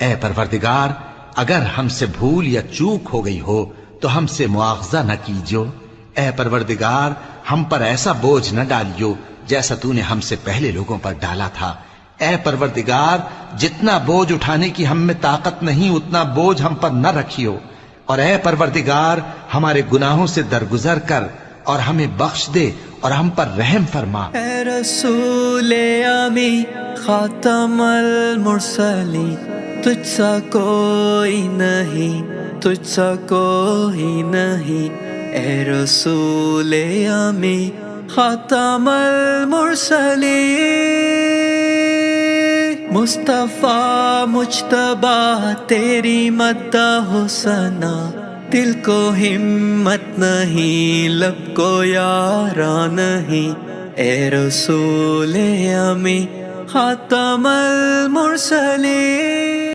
اے پروردگار اگر ہم سے بھول یا چوک ہو گئی ہو تو ہم سے مواخذہ نہ کیجو۔ اے پروردگار ہم پر ایسا بوجھ نہ ڈالیو جیسا تو نے ہم سے پہلے لوگوں پر ڈالا تھا۔ اے پروردگار جتنا بوجھ اٹھانے کی ہم میں طاقت نہیں اتنا بوجھ ہم پر نہ رکھیو، اور اے پروردگار ہمارے گناہوں سے درگزر کر اور ہمیں بخش دے اور ہم پر رحم فرما۔ اے رسول امی خاتم المرسلین، تجھ سا کوئی نہیں، تجھ سا کوئی نہیں۔ اے رسول امی خاتم المرسلین، مصطفیٰ مجتبی تیری مدح و ثنا، دل کو ہمت نہیں لب کو یاراں نہیں۔ اے رسول امی خاتم المرسلین۔